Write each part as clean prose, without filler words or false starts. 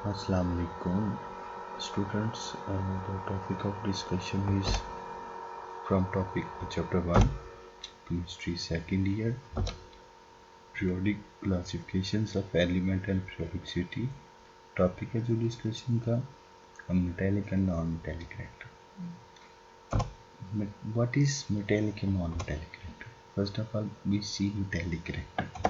Assalamu alaikum students. The topic of discussion is from topic chapter 1 chemistry second year, periodic classifications of element and periodicity. Topic है जो discussion का metallic and non-metallic character. What is metallic and non-metallic character? First of all, we see metallic character.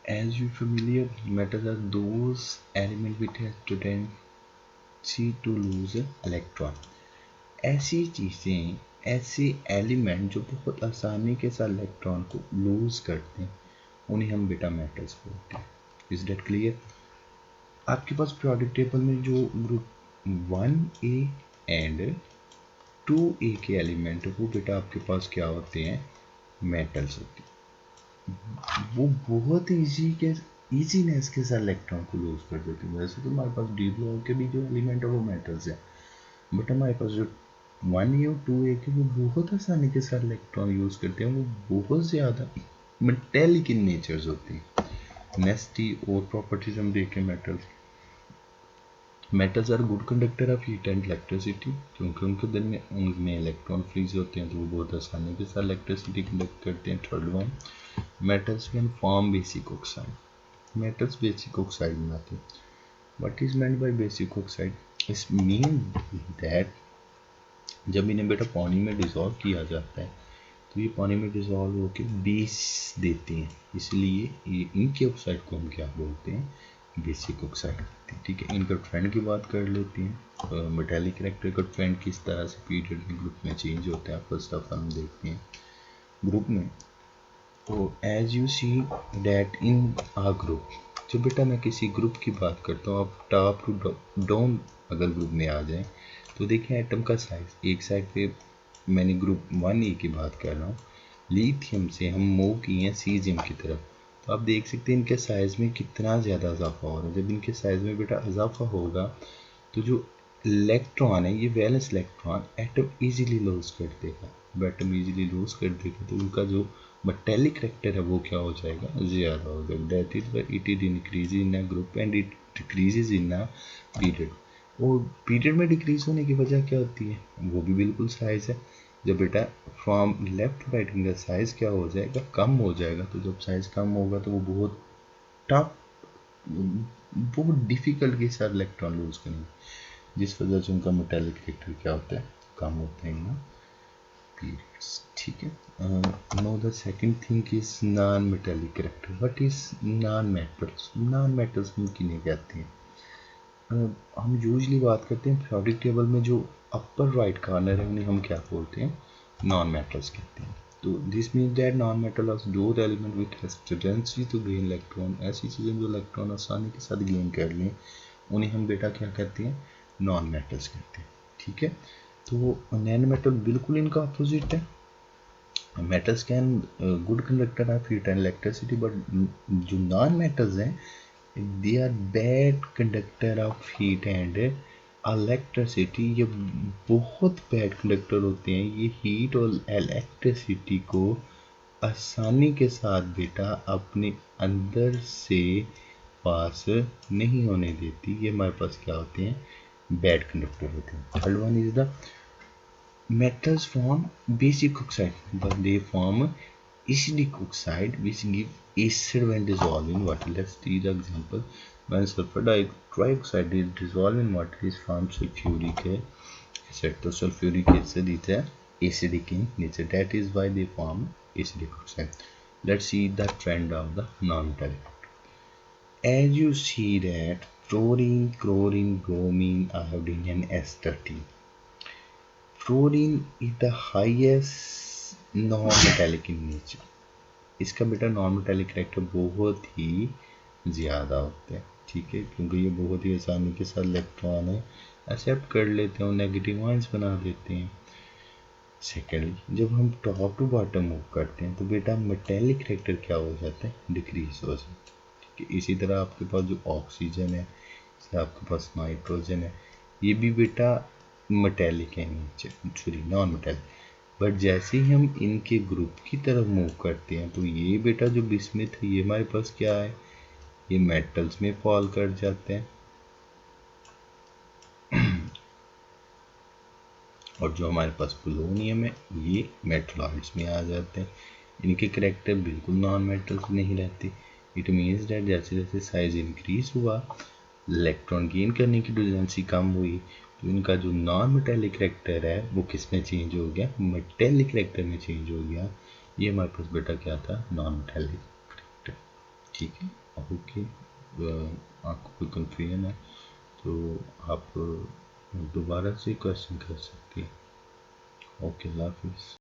As you familiar, metals are those elements which has tendency to lose electron. ऐसी चीज़ें, ऐसे element जो बहुत आसानी के साथ electron को loose करते हैं, उन्हें हम बेटा मेटल्स बोलते हैं. Is that clear? आपके पास पीरियोडिक टेबल में जो ग्रुप 1A एंड 2A के एलिमेंट वो बेटा आपके पास क्या होते हैं? मेटल्स होते हैं. वो बहुत ईजीनेस के साथ इलेक्ट्रॉन को लूज कर देते हैं. वैसे तो हमारे पास डी ब्लॉक के भी जो एलिमेंट है वो मेटल्स है, बट हमारे पास जो 1A और 2A के वो बहुत आसानी के साथ इलेक्ट्रॉन यूज करते हैं, वो बहुत ज़्यादा मेटेलिक इन नेचर्स होती हैं. नेक्स्ट और प्रॉपर्टीज हम देखें metals. Metals are good conductor of heat and electricity, क्योंकि उनमें इलेक्ट्रॉन फ्रीज होते हैं तो वो बहुत आसानी के साथ इलेक्ट्रिसिटी कंडक्ट करते हैं. Third one, metals can form basic oxide. Metals basic oxide बनाते हैं. What is meant by basic oxide? It's mean that जब इन्हें बेटा पानी में डिज़ोल्व किया जाता है तो ये पानी में डिज़ोल्व होकर बेस देते हैं, इसलिए ये इनके ऑक्साइड को हम क्या बोलते हैं? Basic oxide. ठीक है, इनका ट्रेंड की बात कर लेते हैं. मेटालिक कैरेक्टर का ट्रेंड किस तरह से पीरियड में ग्रुप में चेंज होता है, फर्स्ट ऑफ हम देखते हैं ग्रुप में. तो as you see that in a group, जो बेटा मैं किसी ग्रुप की बात करता हूँ, आप टॉप टू डाउन अगर ग्रुप में आ जाए तो देखिए एटम का साइज. एक साइड पे मैंने ग्रुप 1A की बात कर रहा हूँ, लिथियम से हम मूव किए हैं सीजियम की तरफ, तो आप देख सकते हैं इनके साइज़ में कितना ज़्यादा इजाफा हो रहा है. जब इनके साइज़ में बेटा इजाफा होगा तो जो इलेक्ट्रॉन है, ये valence electron atom easily lose कर देगा. एटम इजीली लूज कर देगा तो उनका जो मेटेलिक कैरेक्टर है वो क्या हो जाएगा? ज़्यादा हो जाएगा. That is why it is increase in a group and it decreases in a period. और पीरियड में डिक्रीज होने की वजह क्या होती है? वो भी बिल्कुल साइज है. जब बेटा फ्रॉम लेफ्ट टू राइट इनका साइज क्या हो जाएगा? कम हो जाएगा. तो जब साइज कम होगा तो वो बहुत टफ, बहुत डिफिकल्ट के साथ इलेक्ट्रॉन लूज करेंगे, जिस वजह से उनका मेटेलिक कैरेक्टर क्या होता है? कम होते हैं ना पीरियड्स. ठीक है. Know the second thing is non metallic character. What is non metals? Non metals हम किन्हें कहते हैं? हम यूजली बात करते हैं पीरियोडिक टेबल में जो अपर राइट कॉर्नर है उन्हें हम क्या बोलते हैं? नॉन मेटल्स कहते हैं. तो this means that non metal are those element which has tendency to gain electron. ऐसी चीज़ें जो इलेक्ट्रॉन आसानी के साथ गेन कर लें उन्हें हम बेटा क्या कहते हैं? नॉन मेटल्स कहते हैं. ठीक है. तो नॉन मेटल बिल्कुल इनका अपोजिट है. Metals can good conductor of heat and electricity, but जो नॉन मेटल्स हैं they are bad conductor of heat and electricity. ये बहुत बैड कंडक्टर होते हैं. ये हीट और इलेक्ट्रिसिटी को आसानी के साथ बेटा अपने अंदर से पास नहीं होने देती. ये हमारे पास क्या होते हैं? बैड कंडक्टर होते हैं. Third one is the metals form basic oxide, but they form acidic oxide which give acid when dissolved in water. Let's see the example. When sulfur dioxide is dissolved in water, is formed sulfuric acid. So sulfuric acid is acidic in nature. That is why they form acidic oxide. Let's see the trend of the non-metallic. As you see that fluorine, chlorine, bromine, iodine and S13. Fluorine is the highest non metallic in nature. इसका बेटा non metallic character बहुत ही ज़्यादा होता है. ठीक है, क्योंकि ये बहुत ही आसानी के साथ इलेक्ट्रॉन है एक्सेप्ट कर लेते हैं और नेगेटिव आयंस बना देते हैं. सेकेंडली, जब हम टॉप टू बॉटम मूव करते हैं तो बेटा मेटेलिक कैरेक्टर क्या हो जाता है? डिक्रीज हो जाता है. ठीक है. इसी तरह आपके पास जो ऑक्सीजन है, आपके पास नाइट्रोजन है, ये भी बेटा मेटेलिक है nature, sorry non metallic. But जैसे ही हम इनके ग्रुप की तरफ मूव करते हैं तो ये बेटा जो बिस्मिथ है ये हमारे पास क्या है? ये मेटल्स में फॉल कर जाते हैं, और जो हमारे पास पोलोनियम है ये मेटलॉइड्स में आ जाते हैं। इनके करेक्टर बिल्कुल नॉन मेटल्स नहीं रहते। इट मीन्स डैट जैसे जैसे साइज इंक्रीज हुआ, इलेक्ट्रॉन गेन करने की डिस्टेंसी कम हुई, तो इनका जो नॉन मेटेलिक करेक्टर है वो किस में चेंज हो गया, मेटेलिक करेक्टर में चेंज हो गया। ये हमारे पास बेटा क्या था, नॉन मेटेलिक करेक्टर। ठीक है, ओके। आपको कोई कन्फ्यूजन है तो आप दोबारा से क्वेश्चन कर सकते हैं। ओके, अल्लाह हाफिज़।